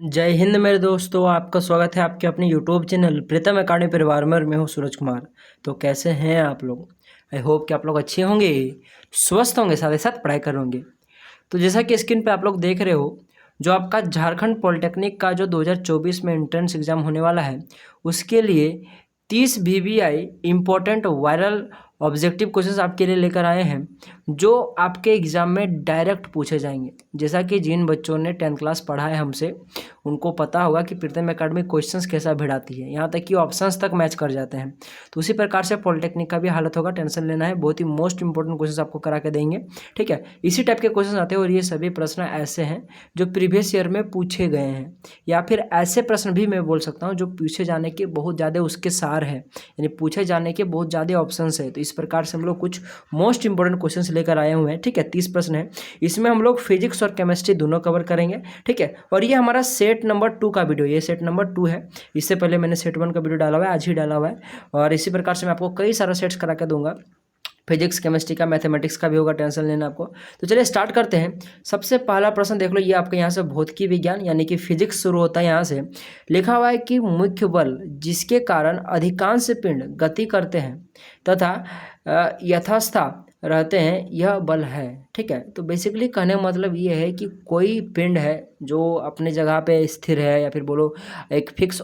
जय हिंद मेरे दोस्तों, आपका स्वागत है आपके अपने यूट्यूब चैनल प्रीतम अकाडमी परिवार में। और मैं हूँ सूरज कुमार। तो कैसे हैं आप लोग? आई होप कि आप लोग अच्छे होंगे, स्वस्थ होंगे, साथ ही साथ पढ़ाई कर होंगे। तो जैसा कि स्क्रीन पे आप लोग देख रहे हो, जो आपका झारखंड पॉलिटेक्निक का जो 2024 में एंट्रेंस एग्ज़ाम होने वाला है, उसके लिए 30 VBI important viral objective questions आपके लिए लेकर आए हैं, जो आपके एग्ज़ाम में डायरेक्ट पूछे जाएंगे। जैसा कि जिन बच्चों ने 10th क्लास पढ़ा है हमसे, उनको पता होगा कि प्रीतम अकाडमी क्वेश्चंस कैसा भिड़ाती है, यहाँ तक कि ऑप्शंस तक मैच कर जाते हैं। तो उसी प्रकार से पॉलिटेक्निक का भी हालत होगा, टेंशन लेना है। बहुत ही मोस्ट इंपॉर्टेंट क्वेश्चंस आपको करा के देंगे, ठीक है। इसी टाइप के क्वेश्चन आते हैं और ये सभी प्रश्न ऐसे हैं जो प्रीवियस ईयर में पूछे गए हैं, या फिर ऐसे प्रश्न भी मैं बोल सकता हूँ जो पूछे जाने के बहुत ज़्यादा उसके सार है, यानी पूछे जाने के बहुत ज़्यादा ऑप्शंस है। तो इस प्रकार से हम लोग कुछ मोस्ट इंपॉर्टेंट क्वेश्चंस लेकर आए हुए हैं, ठीक है। 30 प्रश्न है, इसमें हम लोग फिजिक्स और केमिस्ट्री दोनों कवर करेंगे, ठीक है। और ये हमारा सेट नंबर 2 का वीडियो, ये सेट नंबर 2 है। इससे पहले मैंने सेट 1 का वीडियो डाला हुआ है, आज ही डाला हुआ है। और इसी प्रकार से मैं आपको कई सारा सेट्स करा के दूंगा, फिजिक्स केमिस्ट्री का, मैथमेटिक्स का भी होगा, टेंशन लेना आपको। तो चलिए स्टार्ट करते हैं। सबसे पहला प्रश्न देख लो, ये आपके यहाँ से भौतिकी विज्ञान यानी कि फिजिक्स शुरू होता है। यहाँ से लिखा हुआ है कि मुख्य बल जिसके कारण अधिकांश पिंड गति करते हैं तथा यथास्था रहते हैं, यह बल है, ठीक है। तो बेसिकली कहने का मतलब ये है कि कोई पिंड है जो अपने जगह पे स्थिर है, या फिर बोलो एक फिक्स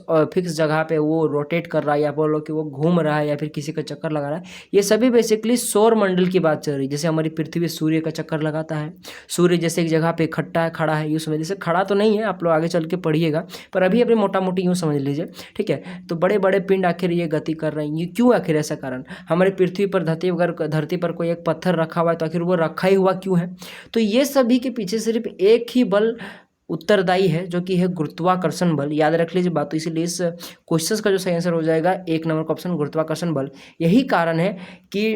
जगह पे वो रोटेट कर रहा है, या बोलो कि वो घूम रहा है, या फिर किसी का चक्कर लगा रहा है। ये सभी बेसिकली सौर मंडल की बात चल रही है। जैसे हमारी पृथ्वी सूर्य का चक्कर लगाता है, सूर्य जैसे एक जगह पे खड़ा है, यूँ समझ लीजिए। खड़ा तो नहीं है, आप लोग आगे चल के पढ़िएगा, पर अभी अपनी मोटा मोटी यूँ समझ लीजिए, ठीक है। तो बड़े बड़े पिंड आखिर ये गति कर रहे हैं, ये क्यों? आखिर ऐसा कारण, हमारी पृथ्वी पर धरती पर कोई एक पत्थर रखा हुआ है, तो आखिर वो रखा ही हुआ क्यों है? तो ये सभी के पीछे सिर्फ एक ही बल उत्तरदायी है, जो कि है गुरुत्वाकर्षण बल। याद रख लीजिए बात। तो इसीलिए इस क्वेश्चन का जो सही आंसर हो जाएगा 1 नंबर का ऑप्शन, गुरुत्वाकर्षण बल। यही कारण है कि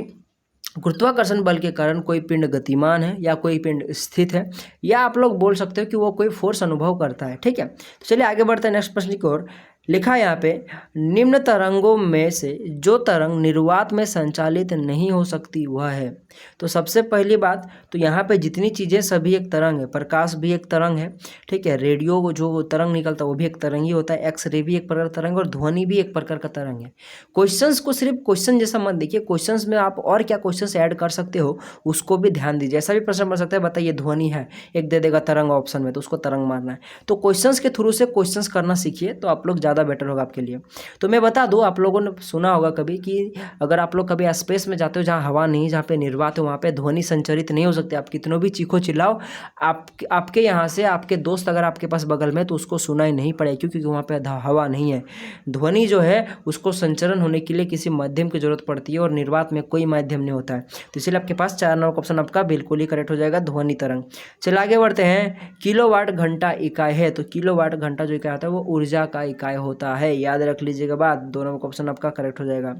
गुरुत्वाकर्षण बल के कारण कोई पिंड गतिमान है या कोई पिंड स्थित है, या आप लोग बोल सकते हो कि वो कोई फोर्स अनुभव करता है, ठीक है। तो चलिए आगे बढ़ते हैं नेक्स्ट प्रश्न की ओर। लिखा है यहाँ पे, निम्न तरंगों में से जो तरंग निर्वात में संचालित नहीं हो सकती वह है। तो सबसे पहली बात, तो यहाँ पे जितनी चीज़ें सभी एक तरंग है। प्रकाश भी एक तरंग है, ठीक है। रेडियो जो तरंग निकलता है वो भी एक तरंग ही होता है। एक्स रे भी एक प्रकार का तरंग, और ध्वनि भी एक प्रकार का तरंग है। क्वेश्चंस को सिर्फ क्वेश्चन जैसा मत देखिए, क्वेश्चंस में आप और क्या क्वेश्चंस ऐड कर सकते हो उसको भी ध्यान दीजिए। ऐसा भी प्रश्न बन सकता है, बताइए ध्वनि है, एक दे देगा तरंग ऑप्शन में, तो उसको तरंग मारना है। तो क्वेश्चंस के थ्रू से क्वेश्चंस करना सीखिए, तो आप लोग ज़्यादा बेटर होगा आपके लिए। तो मैं बता दूं, आप लोगों ने सुना होगा कभी कि अगर आप लोग कभी स्पेस में जाते हो जहाँ हवा नहीं, जहाँ पे निर्वात हो, वहाँ पे ध्वनि संचरित नहीं हो सकती। आप कितनों भी चीखो चिल्लाओ, आपके यहाँ से आपके दोस्त अगर आपके पास बगल में, तो उसको सुनाई नहीं पड़ेगी, क्योंकि वहाँ पे हवा नहीं है। ध्वनि जो है उसको संचरण होने के लिए किसी माध्यम की जरूरत पड़ती है, और निर्वात में कोई माध्यम नहीं होता है। तो इसलिए आपके पास 4 नंबर ऑप्शन आपका बिल्कुल ही करेक्ट हो जाएगा, ध्वनि तरंग। चलिए आगे बढ़ते हैं। किलोवाट घंटा इकाई है, तो किलोवाट घंटा जो इकाई होता है वो ऊर्जा का इकाई होता है। याद रख लीजिएगा बात, 2 नंबर का ऑप्शन आपका करेक्ट हो जाएगा।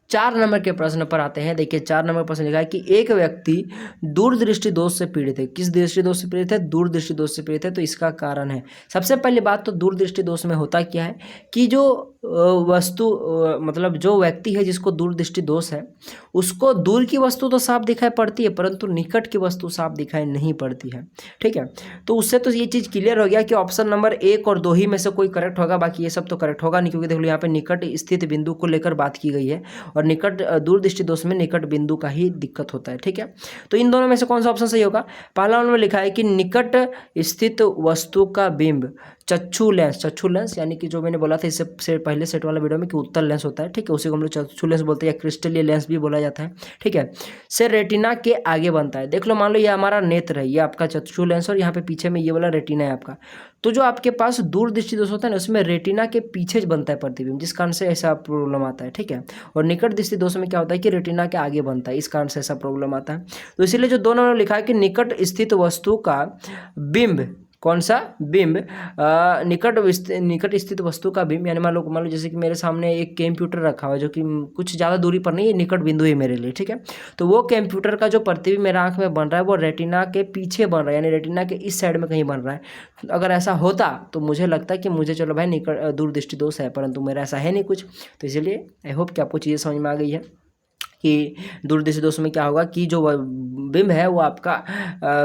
4 नंबर के प्रश्न पर आते हैं। देखिए 4 नंबर प्रश्न लिखा है कि एक व्यक्ति दूरदृष्टि दोष से पीड़ित है। किस दृष्टि दोष से पीड़ित है? दूरदृष्टि दोष से पीड़ित है। तो इसका कारण है, सबसे पहली बात तो दूरदृष्टि दोष में होता क्या है कि जो मतलब जो व्यक्ति है जिसको दूरदृष्टि दोष है, उसको दूर की वस्तु तो साफ दिखाई पड़ती है, परंतु निकट की वस्तु साफ दिखाई नहीं पड़ती है, ठीक है। तो उससे तो ये चीज़ क्लियर हो गया कि ऑप्शन नंबर 1 और 2 ही में से कोई करेक्ट होगा, बाकी ये सब तो करेक्ट होगा नहीं, क्योंकि देख लो यहाँ पे निकट स्थित बिंदु को लेकर बात की गई है, और निकट दूरदृष्टि दोष में निकट बिंदु का ही दिक्कत होता है, ठीक है। तो इन दोनों में से कौन सा ऑप्शन सही होगा? पहला में लिखा है कि निकट स्थित वस्तु का बिंब चक्षु लेंस यानी कि जो मैंने बोला था इससे पहले सेट वाला वीडियो में कि उत्तल लेंस होता है, ठीक है, उसी को हम लोग चक्षु लेंस बोलते हैं, या क्रिस्टलीय लेंस भी बोला जाता है, ठीक है, से रेटिना के आगे बनता है। देख लो, मान लो ये हमारा नेत्र है, ये आपका चक्षु लेंस, और यहाँ पे पीछे में ये वाला रेटिना है आपका। तो जो आपके पास दूरदृष्टि दोष होता है ना, उसमें रेटिना के पीछे बनता है प्रतिबिंब, जिस कारण से ऐसा प्रॉब्लम आता है, ठीक है। और निकट दृष्टि दोष में क्या होता है कि रेटिना के आगे बनता है, इस कारण से ऐसा प्रॉब्लम आता है। तो इसीलिए जो दोनों लिखा है कि निकट स्थित वस्तु का बिंब, कौन सा बिंब? निकट स्थित वस्तु का बिंब, यानी मान लो जैसे कि मेरे सामने एक कंप्यूटर रखा हुआ है, जो कि कुछ ज़्यादा दूरी पर नहीं है, निकट बिंदु है मेरे लिए, ठीक है। तो वो कंप्यूटर का जो प्रतिबिंब मेरा आंख में बन रहा है वो रेटिना के पीछे बन रहा है, यानी रेटिना के इस साइड में कहीं बन रहा है। अगर ऐसा होता तो मुझे लगता है कि मुझे चलो भाई दूरदृष्टि दोष है, परंतु मेरा ऐसा है नहीं कुछ। तो इसलिए आई होप कि आपको चीज़ें समझ में आ गई है। कि दूरदर्शी दोष में क्या होगा कि जो बिंब है वो आपका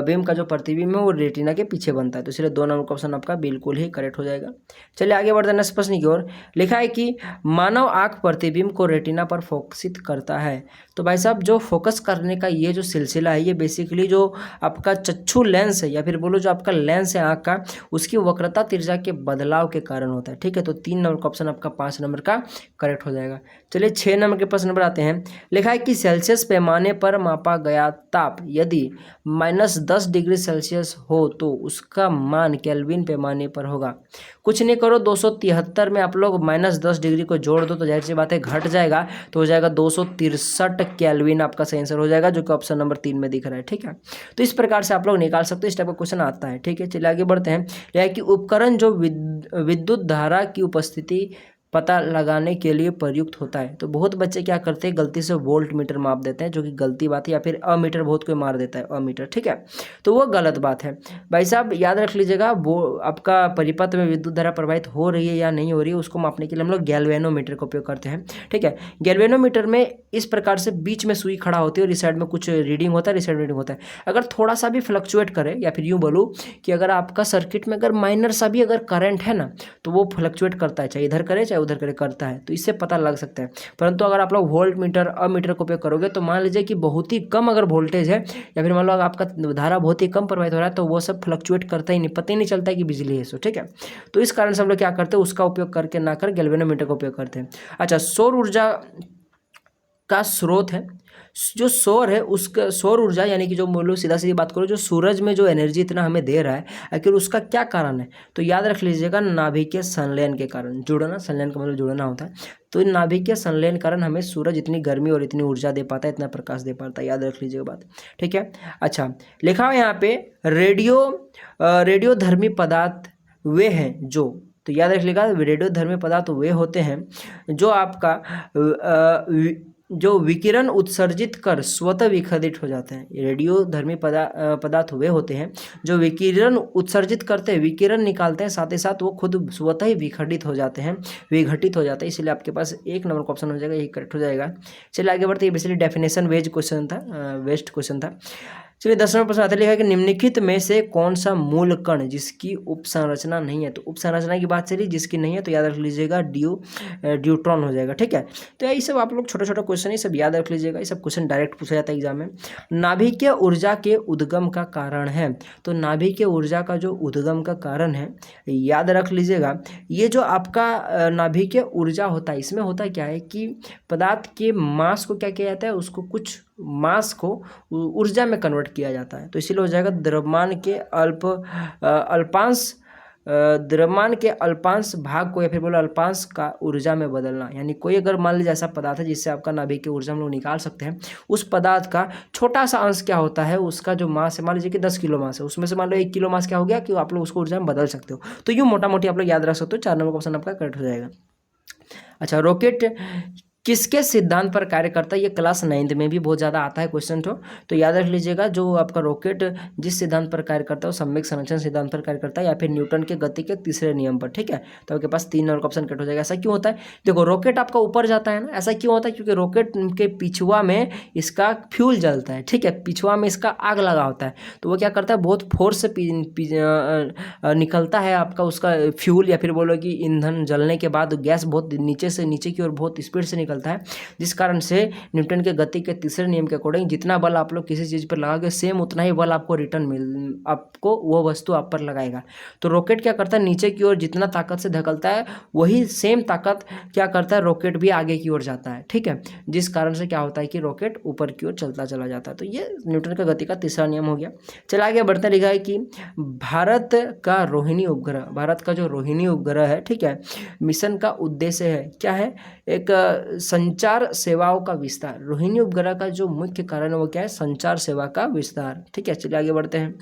बिंब का जो प्रतिबिंब है वो रेटिना के पीछे बनता है। तो इसलिए 2 नंबर का ऑप्शन आपका बिल्कुल ही करेक्ट हो जाएगा। चलिए आगे बढ़ते हैं नेक्स्ट प्रश्न की ओर। लिखा है कि मानव आंख प्रतिबिंब को रेटिना पर फोकसित करता है। तो भाई साहब जो फोकस करने का ये जो सिलसिला है ये बेसिकली जो आपका चक्षु लेंस है या फिर बोलो जो आपका लेंस है आंख का, उसकी वक्रता तिर्यता के बदलाव के कारण होता है। ठीक है, तो 3 नंबर का ऑप्शन आपका 5 नंबर का करेक्ट हो जाएगा। चलिए 6 नंबर के प्रश्न पर आते हैं। लिखा है कि सेल्सियस पैमाने पर मापा गया ताप यदि -10 डिग्री सेल्सियस हो तो उसका मान केल्विन पैमाने पर होगा। कुछ नहीं करो, 273 में आप लोग -10 डिग्री को जोड़ दो तो जाहिर सी बात है घट जाएगा, तो हो जाएगा 263 केल्विन आपका सही आंसर हो जाएगा, जो कि ऑप्शन नंबर 3 में दिख रहा है। ठीक है, तो इस प्रकार से आप लोग निकाल सकते हो, इस टाइप का क्वेश्चन आता है। ठीक है, चलिए आगे बढ़ते हैं। यह कि उपकरण जो विद्युत धारा की उपस्थिति पता लगाने के लिए प्रयुक्त होता है। तो बहुत बच्चे क्या करते हैं, गलती से वोल्ट मीटर माप देते हैं, जो कि गलती बात है, या फिर अमीटर बहुत कोई मार देता है, अमीटर। ठीक है, तो वो गलत बात है भाई साहब, याद रख लीजिएगा। वो आपका परिपथ में विद्युत धारा प्रवाहित हो रही है या नहीं हो रही है उसको मापने के लिए हम लोग गैल्वेनोमीटर का उपयोग करते हैं। ठीक है, गैल्वेनोमीटर में इस प्रकार से बीच में सुई खड़ा होती है और इस साइड में कुछ रीडिंग होता है, इस साइड रीडिंग होता है। अगर थोड़ा सा भी फ्लक्चुएट करे, या फिर यूँ बोलूँ कि अगर आपका सर्किट में अगर माइनर सा भी अगर करंट है ना, तो वो फ्लक्चुएट करता है, चाहे इधर करे चाहे उधर करे, करता है, तो इससे पता लग सकता है। परंतु अगर आप लोग वोल्ट मीटर अमीटर का उपयोग करोगे तो मान लीजिए कि बहुत ही कम अगर वोल्टेज है या फिर मान लो आपका धारा बहुत ही कम प्रवाहित हो रहा है, तो वो सब फ्लक्चुएट करता ही नहीं, पता ही नहीं चलता है कि बिजली है। सो ठीक है, तो इस कारण से हम लोग क्या करते हैं, उसका उपयोग करके ना कर गैल्वेनोमीटर का उपयोग करते हैं। अच्छा, सौर ऊर्जा का स्रोत है, जो सौर है उसका सौर ऊर्जा यानी कि जो बोलो सीधा सीधी बात करो, जो सूरज में जो एनर्जी इतना हमें दे रहा है, आखिर उसका क्या कारण है, तो याद रख लीजिएगा नाभिकीय संलयन के कारण। जुड़ना, संलयन का मतलब जुड़ना होता है, तो नाभिकीय संलयन कारण हमें सूरज इतनी गर्मी और इतनी ऊर्जा दे पाता है, इतना प्रकाश दे पाता है, याद रख लीजिएगा बात। ठीक है, अच्छा लिखा है यहाँ पे रेडियोधर्मी पदार्थ वे हैं जो, तो याद रख लीजिएगा रेडियोधर्मी पदार्थ वे होते हैं जो आपका जो विकिरण उत्सर्जित कर स्वतः विखंडित हो जाते हैं। रेडियोधर्मी पदार्थ वे होते हैं जो विकिरण उत्सर्जित करते हैं, विकिरण निकालते हैं, साथ ही साथ वो खुद स्वतः ही विखंडित हो जाते हैं, विघटित हो जाते हैं। इसलिए आपके पास 1 नंबर का ऑप्शन हो जाएगा, यही करेक्ट हो जाएगा। चलिए आगे बढ़ते, ये बेसिकली डेफिनेशन वेस्ट क्वेश्चन था। चलिए 10 नंबर प्रश्न आता है, लिखा है कि निम्नलिखित में से कौन सा मूल कण जिसकी उपसंरचना नहीं है, तो उपसंरचना की बात चली, जिसकी नहीं है तो याद रख लीजिएगा ड्यूट्रॉन हो जाएगा। ठीक है, तो ये सब आप लोग छोटे छोटे क्वेश्चन ये सब याद रख लीजिएगा, ये सब क्वेश्चन डायरेक्ट पूछा जाता है एग्जाम में। नाभिकीय ऊर्जा के उद्गम का कारण है, तो नाभिकीय ऊर्जा का जो उद्गम का कारण है याद रख लीजिएगा, ये जो आपका नाभिकीय ऊर्जा होता है, इसमें होता क्या है कि पदार्थ के मास को क्या किया जाता है, उसको कुछ मास को ऊर्जा में कन्वर्ट किया जाता है। तो इसीलिए हो जाएगा द्रव्यमान के अल्पांश भाग को या फिर बोलो अल्पांश का ऊर्जा में बदलना। यानी कोई अगर मान लीजिए ऐसा पदार्थ है जिससे आपका नाभिकीय ऊर्जा हम लोग निकाल सकते हैं, उस पदार्थ का छोटा सा अंश क्या होता है, उसका जो मास है, मान लीजिए कि 10 किलो मास है, उसमें से मान लो 1 किलो मास क्या हो गया कि आप लोग उसको ऊर्जा में बदल सकते हो। तो यूँ मोटा मोटी आप लोग याद रख सकते हो, 4 नंबर का ऑप्शन आपका करेक्ट हो जाएगा। अच्छा, रॉकेट किसके सिद्धांत पर कार्य करता है, ये क्लास 9th में भी बहुत ज़्यादा आता है क्वेश्चन। तो याद रख लीजिएगा, जो आपका रॉकेट जिस सिद्धांत पर कार्य करता है वो सम्यक संरक्षण सिद्धांत पर कार्य करता है, या फिर न्यूटन के गति के तीसरे नियम पर। ठीक है, तो आपके पास 3 नंबर का ऑप्शन कट हो जाएगा। ऐसा क्यों होता है, देखो रॉकेट आपका ऊपर जाता है ना, ऐसा क्यों होता है, क्योंकि रॉकेट के पिछुआ में इसका फ्यूल जलता है। ठीक है, पिछुआ में इसका आग लगा होता है, तो वो क्या करता है, बहुत फोर्स से निकलता है आपका उसका फ्यूल, या फिर बोलो कि ईंधन जलने के बाद गैस बहुत नीचे से नीचे की ओर बहुत स्पीड से निकलता है, जिस कारण से न्यूटन के गति के तीसरे नियम के अकॉर्डिंग जितना बल आप लोग किसी चीज़ पर लगाओगे, सेम उतना ही बल आपको आपको वो वस्तु आप पर लगाएगा। तो रॉकेट क्या करता है, नीचे की ओर जितना ताकत से धकेलता है, वही सेम ताकत क्या करता है, रॉकेट भी आगे की ओर जाता है। ठीक है, जिस कारण से क्या होता है कि रॉकेट ऊपर की ओर चलता चला जाता है। तो ये न्यूटन का गति का तीसरा नियम हो गया। चलिए आगे बढ़ते, लिखा है कि भारत का रोहिणी उपग्रह है, ठीक है, मिशन का उद्देश्य है, क्या है, एक संचार सेवाओं का विस्तार। रोहिणी उपग्रह का जो मुख्य कारण है वो क्या है, संचार सेवा का विस्तार। ठीक है, चलिए आगे बढ़ते हैं।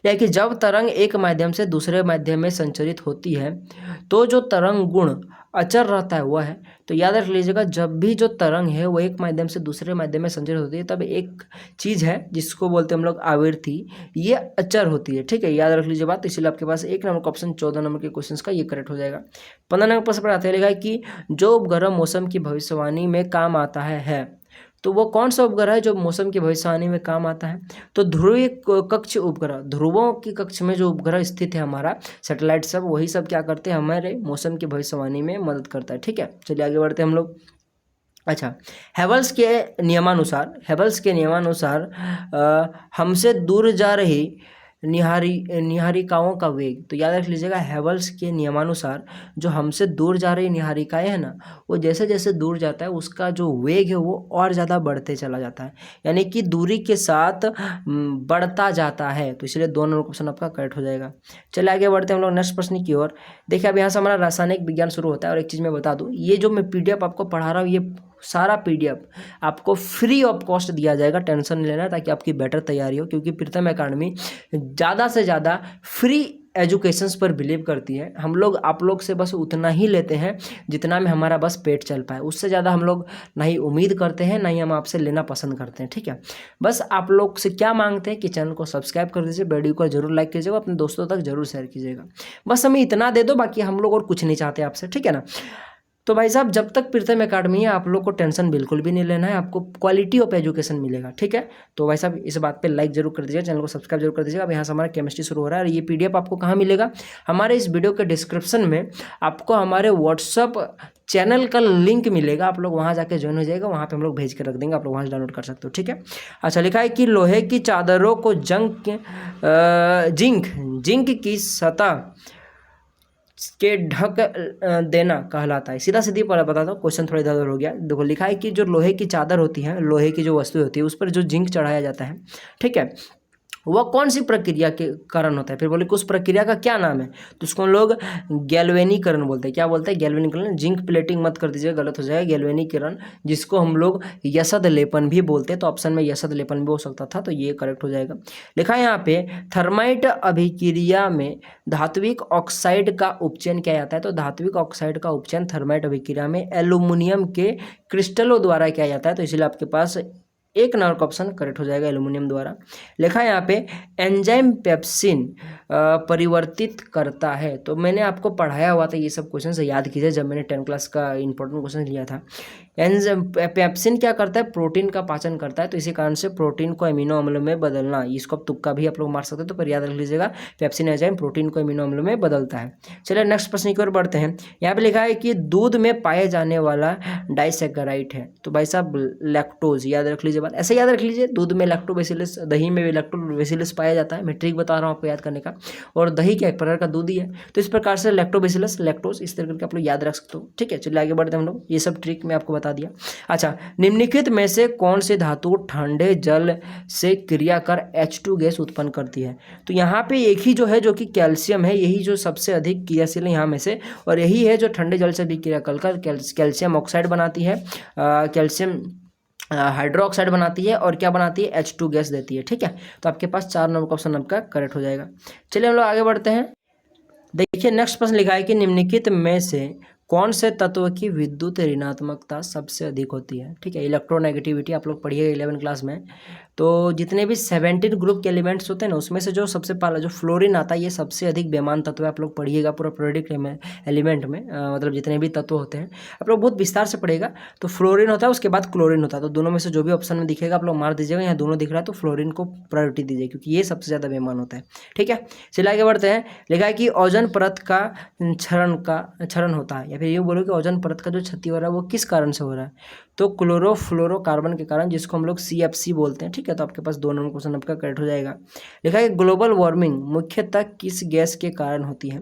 या कि जब तरंग एक माध्यम से दूसरे माध्यम में संचरित होती है तो जो तरंग गुण अचर रहता है वह है, तो याद रख लीजिएगा, जब भी जो तरंग है वो एक माध्यम से दूसरे माध्यम में संचरित होती है, तब एक चीज़ है जिसको बोलते हैं हम लोग आवृत्ति, ये अचर होती है। ठीक है, याद रख लीजिए बात। इसलिए आपके पास 1 नंबर का ऑप्शन 14 नंबर के क्वेश्चन का ये करेक्ट हो जाएगा। 15 नंबर प्रश्न पर आते हैं, लिखा है कि जो उपग्रह मौसम की भविष्यवाणी में काम आता है तो वो कौन सा उपग्रह है जो मौसम की भविष्यवाणी में काम आता है? तो ध्रुवीय कक्ष उपग्रह, ध्रुवों की कक्ष में जो उपग्रह स्थित है हमारा सैटेलाइट सब, वही सब क्या करते हैं, हमारे मौसम की भविष्यवाणी में मदद करता है। ठीक है, चलिए आगे बढ़ते हैं हम लोग। अच्छा, हेबल्स के नियमानुसार हमसे दूर जा रही निहारिकाओं का वेग, तो याद रख लीजिएगा, हेबल्स के नियमानुसार जो हमसे दूर जा रही निहारिकाएं है ना, वो जैसे जैसे दूर जाता है उसका जो वेग है वो और ज़्यादा बढ़ते चला जाता है, यानी कि दूरी के साथ बढ़ता जाता है। तो इसलिए दोनों क्वेश्चन आपका करेक्ट हो जाएगा। चलिए आगे बढ़ते हैं हम लोग नेक्स्ट प्रश्न की ओर। देखिए अब यहाँ से हमारा रासायनिक विज्ञान शुरू होता है। और एक चीज़ मैं बता दूँ, ये जो मैं PDF आपको पढ़ा रहा हूँ, ये सारा PDF आपको फ्री ऑफ कॉस्ट दिया जाएगा, टेंशन नहीं लेना, ताकि आपकी बेटर तैयारी हो, क्योंकि प्रीतम एकेडमी ज़्यादा से ज़्यादा फ्री एजुकेशंस पर बिलीव करती है। हम लोग आप लोग से बस उतना ही लेते हैं जितना में हमारा बस पेट चल पाए, उससे ज़्यादा हम लोग ना ही उम्मीद करते हैं, ना ही हम आपसे लेना पसंद करते हैं। ठीक है, बस आप लोग से क्या मांगते हैं कि चैनल को सब्सक्राइब कर दीजिए, वीडियो को जरूर लाइक कीजिएगा, अपने दोस्तों तक जरूर शेयर कीजिएगा। बस हमें इतना दे दो, बाकी हम लोग और कुछ नहीं चाहते आपसे। ठीक है ना। तो भाई साहब, जब तक प्रीतम एकेडमी है आप लोग को टेंशन बिल्कुल भी नहीं लेना है, आपको क्वालिटी ऑफ एजुकेशन मिलेगा। ठीक है, तो भाई साहब इस बात पे लाइक जरूर कर दीजिएगा, चैनल को सब्सक्राइब जरूर कर दीजिएगा। अब यहाँ से हमारा केमिस्ट्री शुरू हो रहा है। और ये PDF आपको कहाँ मिलेगा? हमारे इस वीडियो के डिस्क्रिप्शन में आपको हमारे व्हाट्सअप चैनल का लिंक मिलेगा, आप लोग वहाँ जाके ज्वाइन हो जाएगा, वहाँ पे हम लोग भेज के रख देंगे, आप लोग वहाँ से डाउनलोड कर सकते हो। ठीक है। अच्छा, लिखा है कि लोहे की चादरों को जिंक की सतह के ढक देना कहलाता है। सीधा सीधी पर बताता हूँ, क्वेश्चन थोड़ा इधर उधर हो गया। देखो लिखा है कि जो लोहे की चादर होती है, लोहे की जो वस्तु होती है, उस पर जो जिंक चढ़ाया जाता है, ठीक है, वह कौन सी प्रक्रिया के कारण होता है? फिर बोले कि उस प्रक्रिया का क्या नाम है? तो उसको हम लोग गैल्वेनीकरण बोलते हैं। क्या बोलते हैं? गैल्वेनीकरण। जिंक प्लेटिंग मत कर दीजिए, गलत हो जाएगा। गैल्वेनीकरण, जिसको हम लोग यसद लेपन भी बोलते हैं। तो ऑप्शन में यसद लेपन भी हो सकता था, तो ये करेक्ट हो जाएगा। लिखा है यहाँ पे, थर्माइट अभिक्रिया में धात्विक ऑक्साइड का उपचयन किया जाता है। तो धात्विक ऑक्साइड का उपचयन थर्माइट अभिक्रिया में एल्यूमिनियम के क्रिस्टलों द्वारा किया जाता है। तो इसलिए आपके पास एक नंबर का ऑप्शन करेक्ट हो जाएगा, एल्यूमिनियम द्वारा। लिखा है यहाँ पे, एंजाइम पेप्सिन परिवर्तित करता है। तो मैंने आपको पढ़ाया हुआ था, ये सब क्वेश्चन से याद कीजिए, जब मैंने 10th क्लास का इंपॉर्टेंट क्वेश्चन लिया था। एंजाइम पेप्सिन क्या करता है? प्रोटीन का पाचन करता है। तो इसी कारण से प्रोटीन को अमीनो अम्ल में बदलना, इसको अब तुक्का भी आप लोग मार सकते हैं, तो पर याद रख लीजिएगा, पेप्सिन एंजाइम प्रोटीन को अमीनो अम्ल में बदलता है। चलिए नेक्स्ट प्रश्न की ओर बढ़ते हैं। यहाँ पे लिखा है कि दूध में पाए जाने वाला डाइसैकेराइड है। तो भाई साहब लैक्टोज, याद रख लीजिए बात, ऐसे याद रख लीजिए, दूध में लैक्टोबैसिलस, दही में भी लैक्टोबैसिलस पाया जाता है। मैं ट्रिक बता रहा हूँ आपको याद करने का। और दही क्या एक प्रकार का दूध ही है, तो इस प्रकार से लैक्टोबैसिलस, लैक्टोज, इस तरह करके आप लोग याद रख सकते हो। ठीक है, चलिए आगे बढ़ते हैं हम लोग, ये सब ट्रिक मैं आपको बता दिया। अच्छा, निम्नलिखित में से कौन सी धातु ठंडे जल से क्रिया कर H2 गैस उत्पन्न करती है? तो यहाँ पे एक ही जो है, जो कि कैल्शियम है, यही जो सबसे अधिक क्रियाशील है यहाँ में से, और यही है जो ठंडे जल से भी क्रिया कर कैल्शियम ऑक्साइड बनाती है, कैल्शियम हाइड्रोक्साइड बनाती है, और क्या बनाती है? H2 गैस देती है। ठीक है, तो आपके पास 4 नंबर का ऑप्शन आपका करेक्ट हो जाएगा। चलिए हम लोग आगे बढ़ते हैं। देखिए नेक्स्ट प्रश्न लिखा है कि निम्नलिखित में से कौन से तत्व की विद्युत ऋणात्मकता सबसे अधिक होती है? ठीक है, इलेक्ट्रोनेगेटिविटी आप लोग पढ़िएगा 11 क्लास में। तो जितने भी 17 ग्रुप के एलिमेंट्स होते हैं ना, उसमें से जो सबसे पहला जो फ्लोरीन आता है, ये सबसे अधिक बेमान तत्व है। आप लोग पढ़िएगा पूरा पीरियोडिक एलिमेंट में, मतलब जितने भी तत्व होते हैं आप लोग बहुत विस्तार से पढ़िएगा। तो फ्लोरीन होता है, उसके बाद क्लोरीन होता है। तो दोनों में से जो भी ऑप्शन में दिखेगा आप लोग मार दीजिएगा। यहाँ दोनों दिख रहा है तो फ्लोरीन को प्रायोरिटी दीजिए, क्योंकि ये सबसे ज़्यादा बेमान होता है। ठीक है, चलिए आगे बढ़ते हैं। लिखा है कि ओजोन परत का क्षरण होता है, या फिर यूँ बोलो कि ओजोन परत का जो क्षति हो रहा है वो किस कारण से हो रहा है? तो क्लोरोफ्लोरोकार्बन के कारण, जिसको हम लोग CFC बोलते हैं। ठीक है, तो आपके पास 2 नंबर क्वेश्चन आपका करेक्ट हो जाएगा। लिखा है ग्लोबल वार्मिंग मुख्यतः किस गैस के कारण होती है?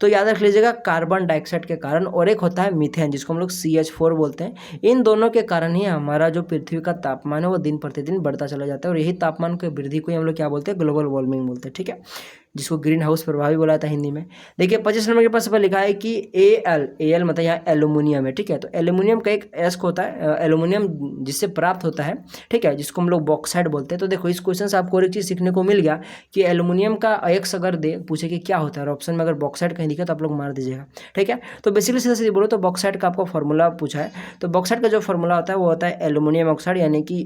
तो याद रख लीजिएगा, कार्बन डाइऑक्साइड के कारण, और एक होता है मीथेन, जिसको हम लोग CH4 बोलते हैं। इन दोनों के कारण ही हमारा जो पृथ्वी का तापमान है वो दिन प्रतिदिन बढ़ता चला जाता है, और यही तापमान की वृद्धि को हम लोग क्या बोलते हैं? ग्लोबल वार्मिंग बोलते हैं। ठीक है, जिसको ग्रीन हाउस प्रभाव भी बोला जाता है हिंदी में। देखिए 25 नंबर के पास लिखा है कि AL मतलब यहाँ एल्यूमिनियम है। ठीक है, तो एल्यूमिनियम का एक एस्क होता है, एल्यूमिनियम जिससे प्राप्त होता है। ठीक है, जिसको हम लोग बॉक्साइड बोलते हैं। तो देखो इस क्वेश्चन से आपको एक चीज़ सीखने को मिल गया कि एल्यूमिनियम का अयस्क अगर पूछे कि क्या होता है, और ऑप्शन में अगर बॉक्साइड कहीं दिखे तो आप लोग मार दीजिएगा। ठीक है, तो बेसिकली सीधा सीधे बोलो तो बॉक्साइड का आपको फॉर्मूला पूछा है। तो बॉक्साइड का जो फॉर्मूला होता है वो होता है एल्यूमिनियम ऑक्साइड, यानी कि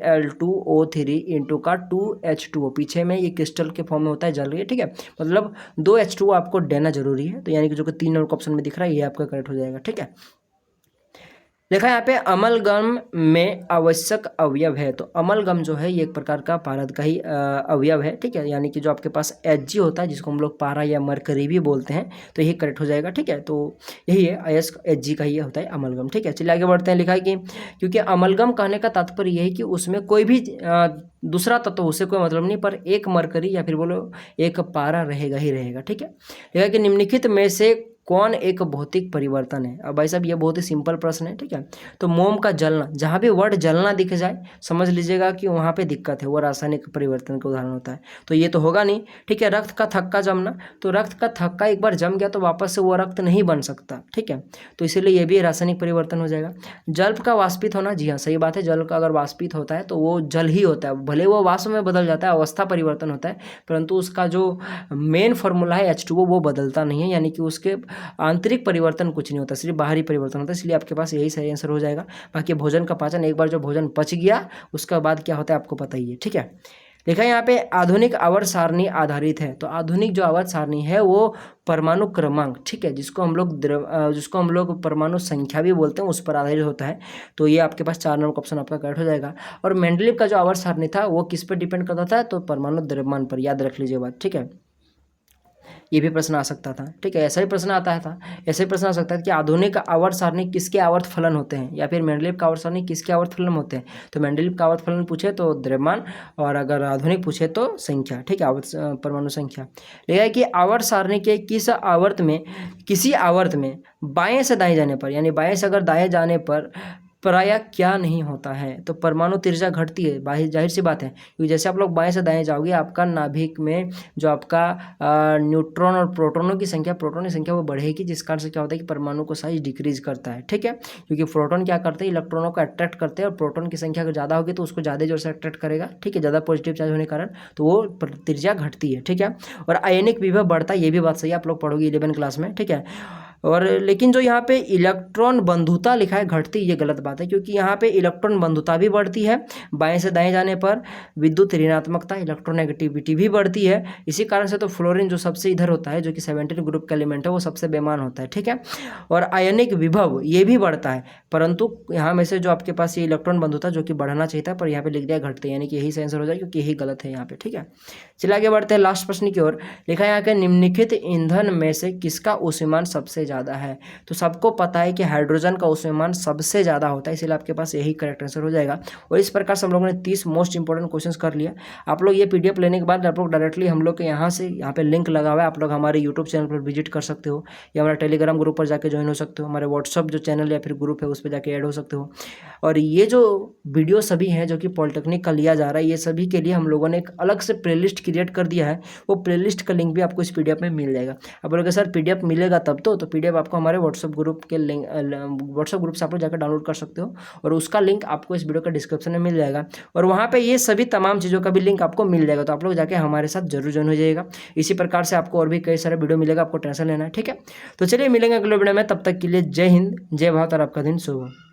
Al2O3 इंटू का 2H2O, पीछे में ये क्रिस्टल के फॉर्म में होता है, जल रही है। ठीक है, मतलब 2H2O आपको देना जरूरी है। तो यानी कि जो कि 3 नंबर ऑप्शन में दिख रहा है, ये आपका करेक्ट हो जाएगा। ठीक है, लिखा है यहाँ पे अमलगम में आवश्यक अवयव है। तो अमलगम जो है ये एक प्रकार का पारद का ही अवयव है, ठीक है, यानी कि जो आपके पास Hg होता है जिसको हम लोग पारा या मरकरी भी बोलते हैं, तो यही करेक्ट हो जाएगा, ठीक है। तो यही है अयस्क Hg का ही होता है अमलगम, ठीक है। चलिए आगे बढ़ते हैं। लिखा है कि क्योंकि अमलगम कहने का तात्पर्य यह है कि उसमें कोई भी दूसरा तत्व उससे कोई मतलब नहीं, पर एक मरकरी या फिर बोलो एक पारा रहेगा ही रहेगा, ठीक है। लिखा है कि निम्नलिखित में से कौन एक भौतिक परिवर्तन है। अब भाई साहब ये बहुत ही सिंपल प्रश्न है, ठीक है। तो मोम का जलना, जहाँ भी वर्ड जलना दिख जाए समझ लीजिएगा कि वहाँ पे दिक्कत है, वो रासायनिक परिवर्तन का उदाहरण होता है, तो ये तो होगा नहीं, ठीक है। रक्त का थक्का जमना, तो रक्त का थक्का एक बार जम गया तो वापस से वो रक्त नहीं बन सकता, ठीक है, तो इसीलिए ये भी रासायनिक परिवर्तन हो जाएगा। जल का वाष्पित होना, जी हाँ सही बात है, जल का अगर वाष्पित होता है तो वो जल ही होता है, भले वो वाष्प में बदल जाता है, अवस्था परिवर्तन होता है, परंतु उसका जो मेन फॉर्मूला है H2O वो बदलता नहीं है, यानी कि उसके आंतरिक परिवर्तन कुछ नहीं होता, सिर्फ बाहरी परिवर्तन होता है, इसलिए आपके पास यही सही आंसर हो जाएगा। बाकी भोजन का पाचन, एक बार जो भोजन पच गया उसके बाद क्या होता है आपको पता ही है, ठीक है। लिखा है यहाँ पे आधुनिक आवर्त सारणी आधारित है। तो आधुनिक जो आवर्त सारणी है वो परमाणु क्रमांक, ठीक है, जिसको हम लोग परमाणु संख्या भी बोलते हैं, उस पर आधारित होता है। तो ये आपके पास 4 नंबर का ऑप्शन आपका करेक्ट हो जाएगा। और मेंडलीव का जो आवर्त सारणी था वो किस पर डिपेंड करता था, तो परमाणु द्रव्यमान पर, याद रख लीजिए बात, ठीक है। ये भी प्रश्न आ सकता था, ठीक है, ऐसा ही प्रश्न आता है था, ऐसा ही प्रश्न आ सकता है कि आधुनिक आवर्त सारणी किसके आवर्त फलन होते हैं, या फिर मेंडलीव का आवर्त सारणी किसके आवर्त फलन होते हैं। तो मेंडलीव का आवर्त फलन पूछे तो द्रव्यमान, और अगर आधुनिक पूछे तो संख्या, ठीक है, आवर्त परमाणु संख्या। लिखा है कि आवर्त सारणी के किसी आवर्त में बाएं से दाएं जाने पर, यानी बाएं से अगर दाएं जाने पर प्रायः क्या नहीं होता है, तो परमाणु त्रिज्या घटती है, जाहिर सी बात है, क्योंकि जैसे आप लोग बाएं से दाएं जाओगे आपका नाभिक में जो आपका न्यूट्रॉन और प्रोटॉनों की संख्या वो बढ़ेगी, जिस कारण से क्या होता है कि परमाणु को साइज डिक्रीज करता है, ठीक है, क्योंकि प्रोटॉन क्या करते हैं, इलेक्ट्रॉनों को अट्रैक्ट करते हैं, और प्रोटॉन की संख्या अगर ज़्यादा होगी तो उसको ज़्यादा जोर से अट्रैक्ट करेगा, ठीक है, ज़्यादा पॉजिटिव चार्ज होने के कारण, तो वो त्रिज्या घटती है, ठीक है। और आयनिक विभव बढ़ता है, ये भी बात सही है, आप लोग पढ़ोगे 11 क्लास में, ठीक है। और लेकिन जो यहाँ पे इलेक्ट्रॉन बंधुता लिखा है घटती, ये गलत बात है, क्योंकि यहाँ पे इलेक्ट्रॉन बंधुता भी बढ़ती है बाएं से दाएं जाने पर, विद्युत ऋणात्मकता इलेक्ट्रोनेगेटिविटी भी बढ़ती है, इसी कारण से तो फ्लोरीन जो सबसे इधर होता है, जो कि 17 ग्रुप का एलिमेंट है, वो सबसे बेमान होता है, ठीक है। और आयनिक विभव ये भी बढ़ता है, परंतु यहाँ में से जो आपके पास ये इलेक्ट्रॉन बंधुता जो कि बढ़ना चाहिए था, पर यहाँ पे लिख दिया घटते, यानी कि यही आंसर हो जाए, क्योंकि यही गलत है यहाँ पे, ठीक है। चलिए आगे बढ़ते हैं लास्ट प्रश्न की ओर। लिखा है यहाँ के निम्नलिखित ईंधन में से किसका ऊष्मायन सबसे ज़्यादा है। तो सबको पता है कि हाइड्रोजन का ऊष्मायन सबसे ज़्यादा होता है, इसलिए आपके पास यही करेक्ट आंसर हो जाएगा। और इस प्रकार से हम लोगों ने 30 मोस्ट इंपॉर्टेंट क्वेश्चंस कर लिया। आप लोग ये PDF लेने के बाद आप लोग डायरेक्टली हम लोग के यहाँ पे लिंक लगा हुआ है, आप लोग हमारे यूट्यूब चैनल पर विजिट कर सकते हो, या हमारे टेलीग्राम ग्रुप पर जाकर ज्वाइन हो सकते हो, हमारे व्हाट्सअप जो चैनल या फिर ग्रुप है उस पर जाकर ऐड हो सकते हो। और ये जो वीडियो सभी हैं जो कि पॉलिटेक्निक का लिया जा रहा है, ये सभी के लिए हम लोगों ने एक अलग से प्लेलिस्ट क्रिएट कर दिया है, वो प्लेलिस्ट का लिंक भी आपको इस PDF में मिल जाएगा। अब बोलोगे सर PDF मिलेगा तब तो PDF आपको हमारे व्हाट्सअप ग्रुप के लिंक, व्हाट्सअप ग्रुप से आप लोग जाकर डाउनलोड कर सकते हो, और उसका लिंक आपको इस वीडियो का डिस्क्रिप्शन में मिल जाएगा, और वहाँ पे ये सभी तमाम चीज़ों का भी लिंक आपको मिल जाएगा, तो आप लोग जाके हमारे साथ जरूर ज्वाइन हो जाइएगा। इसी प्रकार से आपको और भी कई सारे वीडियो मिलेगा, आपको टेंशन लेना है, ठीक है। तो चलिए मिलेंगे अगले वीडियो में, तब तक के लिए जय हिंद, जय भारत, और आपका दिन शुभ हो।